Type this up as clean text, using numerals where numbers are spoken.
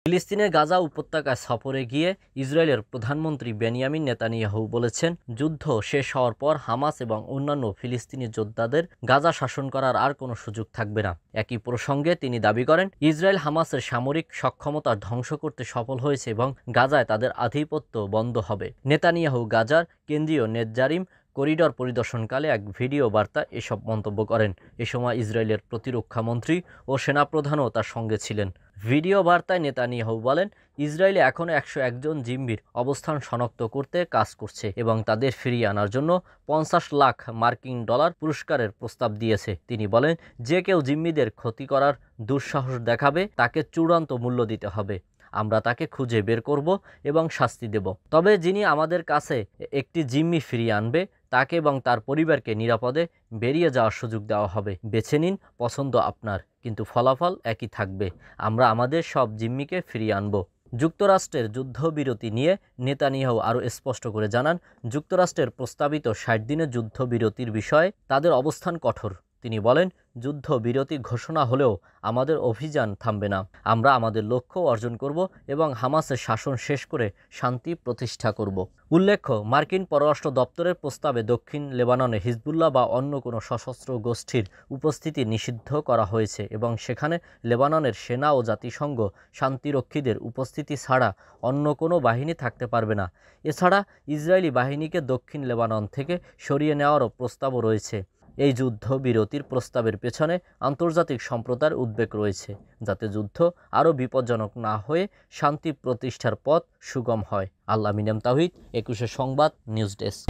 ফিলিস্তিনের গাজা উপত্যকায় সফরে গিয়ে ইসরায়েলের প্রধানমন্ত্রী বেনিয়ামিন নেতানিয়াহু বলেছেন, যুদ্ধ শেষ হওয়ার পর হামাস এবং অন্যান্য ফিলিস্তিনি যোদ্ধাদের গাজা শাসন করার আর কোনো সুযোগ থাকবে না। একই প্রসঙ্গে তিনি দাবি করেন, ইসরায়েল হামাসের সামরিক সক্ষমতা ধ্বংস করতে সফল হয়েছে এবং গাজায় তাদের আধিপত্য বন্ধ হবে। নেতানিয়াহু গাজার কেন্দ্রীয় নেতজারিম করিডর পরিদর্শনকালে এক ভিডিও বার্তা এসব মন্তব্য করেন। এ সময় ইসরায়েলের প্রতিরক্ষা মন্ত্রী ও সেনাপ্রধানও তার সঙ্গে ছিলেন। ভিডিও বার্তায় নেতানিয়াহু বলেন, ইসরায়েলে এখনও 101 জন জিম্মির অবস্থান শনাক্ত করতে কাজ করছে এবং তাদের ফিরিয়ে আনার জন্য 50 লাখ মার্কিন ডলার পুরস্কারের প্রস্তাব দিয়েছে। তিনি বলেন, যে কেউ জিম্মিদের ক্ষতি করার দুঃসাহস দেখাবে তাকে চূড়ান্ত মূল্য দিতে হবে। আমরা তাকে খুঁজে বের করব এবং শাস্তি দেব। তবে যিনি আমাদের কাছে একটি জিম্মি ফিরিয়ে আনবে তাকে এবং তার পরিবারকে নিরাপদে বেরিয়ে যাওয়ার সুযোগ দেওয়া হবে। বেছে নিন, পছন্দ আপনার, কিন্তু ফলাফল একই থাকবে। আমরা আমাদের সব জিম্মিকে ফিরিয়ে আনব। যুক্তরাষ্ট্রের যুদ্ধবিরতি নিয়ে নেতানিয়াহু আরও স্পষ্ট করে জানান, যুক্তরাষ্ট্রের প্রস্তাবিত 60 দিনের যুদ্ধবিরতির বিষয়ে তাদের অবস্থান কঠোর। তিনি বলেন, যুদ্ধবিরতি ঘোষণা হলেও আমাদের অভিযান থামবে না। আমরা আমাদের লক্ষ্য অর্জন করব এবং হামাসের শাসন শেষ করে শান্তি প্রতিষ্ঠা করব। উল্লেখ্য, মার্কিন পররাষ্ট্র দপ্তরের প্রস্তাবে দক্ষিণ লেবাননে হিজবুল্লাহ বা অন্য কোনো সশস্ত্র গোষ্ঠীর উপস্থিতি নিষিদ্ধ করা হয়েছে এবং সেখানে লেবাননের সেনা ও জাতিসংঘ শান্তিরক্ষীদের উপস্থিতি ছাড়া অন্য কোনো বাহিনী থাকতে পারবে না। এছাড়া ইসরায়েলি বাহিনীকে দক্ষিণ লেবানন থেকে সরিয়ে নেওয়ারও প্রস্তাবও রয়েছে। এই যুদ্ধবিরতির প্রস্তাবের পেছনে আন্তর্জাতিক সম্প্রদায়ের উদ্বেগ রয়েছে, যাতে যুদ্ধ আরও বিপজ্জনক না হয়ে শান্তি প্রতিষ্ঠার পথ সুগম হয়। আল আমিন এম তাওহিদ, 21 সংবাদ, নিউজ ডেস্ক।